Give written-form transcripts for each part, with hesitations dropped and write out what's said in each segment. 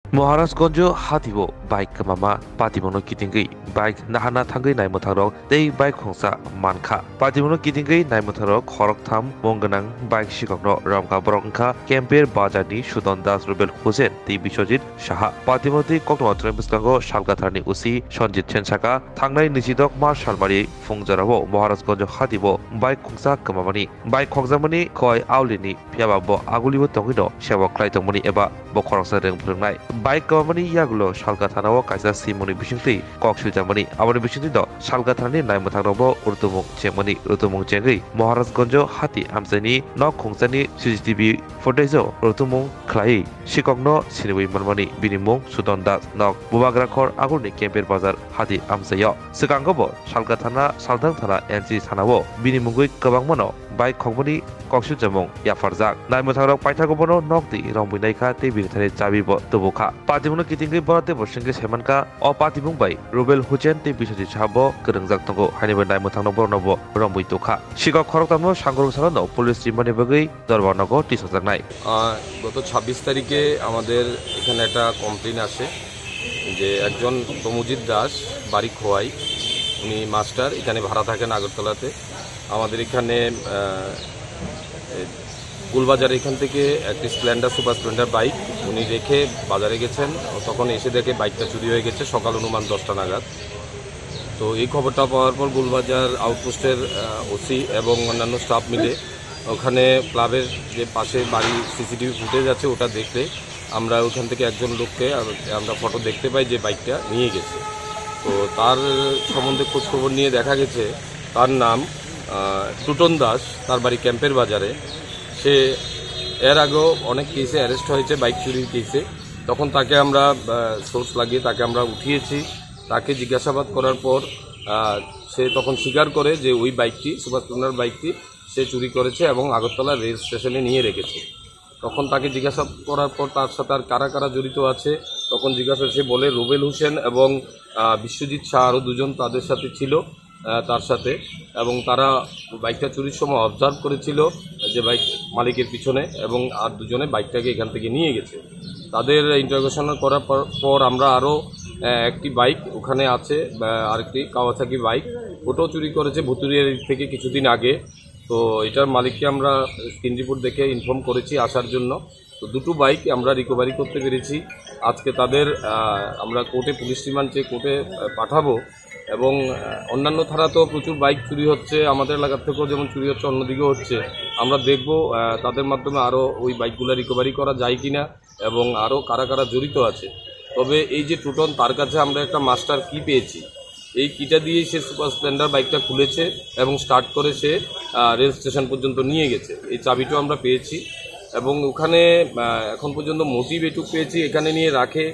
Maharajganj हातिबो bike कमामा पातिमोनो कितिंगै bike नाहाना थांगै नायमोथारक तै bike Khansa मानखा पातिमोनो कितिंगै नायमोथारक खरकथाम मंगनां bike सिगंनो रामका बरंखा केम्पेर बाजारनि सुदन दास रुबेल हुसेन तै बिश्वजित साहा पातिमोति कक्टमात्र बिस्कांगो सालगाथारनि उसी सनजित सेनसाका थांनाय निजिदक मार्च सालमारि फुंजारावो महाराजगंज हातिबो बाइक खंसा कमामानि बाइक खंजामानि खय आवलिनि फियाबाबो आगुलिबो तंगिनो सेवा ख्लायतंमनि एबा बखरसा रों फोरोंनाय बाइक कमामानि यागुलो सालगाथानाव कायसा सिमुनि बिसिंथि कक्सिलजामानि आबानि बिसिंथि द सालगाथानि नायमोथांरावबो उर्दुमुं चेंमानि उर्दुमुं चेंगै महाराजगंज हाति आमसानि न खुंसानि सीसीटीवी फुटेजो उर्दुमुं ख्लायै सिकंनो सिनिबै मनमानि बिनिमुं सुदन दास न बुबाग्राखर आगुरनि केम्पेर बाजार हाति आमसायाव सिगांगोबो सालगाथाना सालदां थाना एनसि थानावो बिनिमुंगै गोबांमानो बाइक खंबनि कक्सिलजामुं याफारजाक नायमोथांराव पाइथागोबनो नकदि रंबैनायखा ते बिनिथानि चाबिबो तबुखा पातिमुनो कितिंगै बरते बरसिंगै सेमानका अ पातिमुं बाय रुबेल हुसेन ते बिसजि साबो गोरोंजाक तंगो हानिबो नायमोथांनो बरनबो रंबै तोखा सिगा खरकतामनो सांगरु सालानो पुलिस টিমनि बगै दरबारनगो টিসজাকনাই গত 26 তারিখে আমাদের এখানে একটা কমপ্লেইন আসে যে একজন তমুজিৎ দাস বাড়ি খোয়াই উনি মাস্টার এখানে ভাড়া থাকেন আগরতলাতে আমাদের এখানে গুলবাজার এখান থেকে একটি স্প্লেন্ডার সুপার স্প্লেন্ডার বাইক উনি রেখে বাজারে গেছেন তখন এসে দেখে বাইকটা চুরি হয়ে গেছে সকাল অনুমান 10টা নাগাদ। তো এই খবরটা পাওয়ার পর গুলবাজার আউটপোস্টের ওসি এবং অন্যান্য স্টাফ মিলে ওখানে ক্লাবের যে পাশে বাড়ি সিসিটিভি ফুটেজ আছে ওটা দেখতে আমরা ওখান থেকে একজন লোককে আমরা ফটো দেখতে পাই যে বাইকটা নিয়ে গেছে। তো তার সম্বন্ধে খোঁজখবর নিয়ে দেখা গেছে তার নাম টুটন দাস, তার বাড়ি ক্যাম্পের বাজারে। সে এর আগেও অনেক কেসে অ্যারেস্ট হয়েছে বাইক চুরির কেসে। তখন তাকে আমরা সোর্স লাগিয়ে তাকে আমরা উঠিয়েছি। তাকে জিজ্ঞাসাবাদ করার পর সে তখন স্বীকার করে যে ওই বাইকটি সুপার স্প্লেন্ডার বাইকটি সে চুরি করেছে এবং আগরতলা রেল স্টেশনে নিয়ে রেখেছে। তখন তাকে জিজ্ঞাসাবাদ করার পর তার সাথে আর কারা কারা জড়িত আছে তখন জিজ্ঞাসা সে বলে রুবেল হোসেন এবং বিশ্বজিৎ শাহ আরও দুজন তাদের সাথে ছিল তার সাথে, এবং তারা বাইকটা চুরির সময় অবজার্ভ করেছিল যে বাইক মালিকের পিছনে, এবং আর দুজনে বাইকটাকে এখান থেকে নিয়ে গেছে। তাদের ইন্টারোগেশন করার পর আমরা আরও একটি বাইক ওখানে আছে, আরেকটি কাওয়াসাকি বাইক, ওটাও চুরি করেছে ভুতুরিয়ার থেকে কিছুদিন আগে। তো এটার মালিককে আমরা স্ক্রিন রিপোর্ট দেখে ইনফর্ম করেছি আসার জন্য। তো দুটো বাইক আমরা রিকভারি করতে পেরেছি। আজকে তাদের আমরা কোর্টে পুলিশ রিমান্ড চেয়ে কোর্টে পাঠাবো, এবং অন্যান্য থানাতেও প্রচুর বাইক চুরি হচ্ছে, আমাদের এলাকার থেকেও যেমন চুরি হচ্ছে অন্যদিকেও হচ্ছে। আমরা দেখব তাদের মাধ্যমে আরও ওই বাইকগুলো রিকভারি করা যায় কিনা এবং আরও কারা কারা জড়িত আছে। তবে এই যে টুটন, তার কাছে আমরা একটা মাস্টার কি পেয়েছি, এই কিটা দিয়েই সে সুপার স্প্লেন্ডার বাইকটা খুলেছে এবং স্টার্ট করে সে রেল স্টেশন পর্যন্ত নিয়ে গেছে। এই চাবিটাও আমরা পেয়েছি, এবং ওখানে এখন পর্যন্ত মোটিভ এটুক পেয়েছি এখানে নিয়ে রাখে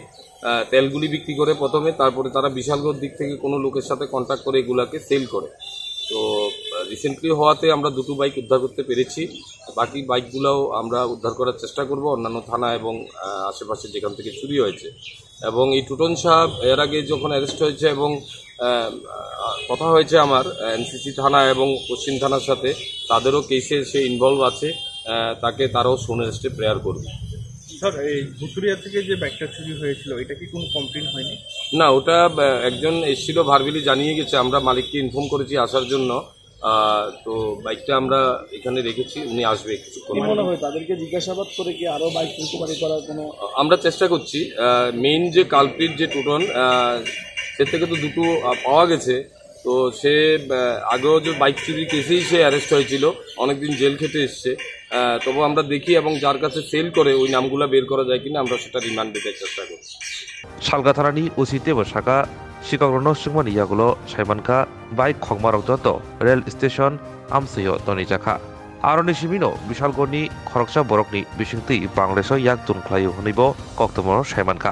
তেলগুলি বিক্রি করে প্রথমে, তারপরে তারা বিশালগড় দিক থেকে কোনো লোকের সাথে কন্ট্যাক্ট করে এগুলাকে সেল করে। তো রিসেন্টলি হওয়াতে আমরা দুটো বাইক উদ্ধার করতে পেরেছি, বাকি বাইকগুলোও আমরা উদ্ধার করার চেষ্টা করব অন্যান্য থানা এবং আশেপাশে যেখান থেকে চুরি হয়েছে। এবং এই টুটন সাহেব এর আগে যখন অ্যারেস্ট হয়েছে এবং কথা হয়েছে আমার এনসিসি থানা এবং পশ্চিম থানার সাথে, তাদেরও কেসে সে ইনভলভ আছে, তাকে তারাও সোন অ্যারেস্টে প্রেয়ার করবে। স্যার, এই ভুতুরিয়া থেকে যে বাইকটা চুরি হয়েছিল এটা কি কোনো কমপ্লেন হয়নি? না, ওটা একজন এসেছিল ভার্বেলি জানিয়ে গেছে, আমরা মালিককে ইনফর্ম করেছি আসার জন্য। তো বাইকটা আমরা এখানে রেখেছি, উনি আসবে কিছুক্ষণ। মনে হয় তাদেরকে জিজ্ঞাসাবাদ করে কি আরও বাইক রিকভারি করার কোনো? আমরা চেষ্টা করছি। মেইন যে কালপ্রিট যে টুটন, সে থেকে তো দুটো পাওয়া গেছে। তো সে আগেও যে বাইক চুরির কেসেই সে অ্যারেস্ট হয়েছিল, অনেকদিন জেল খেটে এসছে। তবু আমরা দেখি এবং যার কাছে সেল করে ওই নামগুলো বের করা যায় কিনা আমরা সেটা রিমান্ড দিতে চেষ্টা করছি। সালগাথারানি ওসিতে বসাকা শিকাগ্রনো সুংমানি ইয়াগুলো সাইমানকা বাইক খগমারক যত রেল স্টেশন আমসৈয় তনিজাখা আরনি সিমিনো বিশালগড়নি খরকসা বরকনি বিশিংতি বাংলাদেশ ইয়াক তুনখ্লায়ু হনিব কক্তমর সাইমানকা।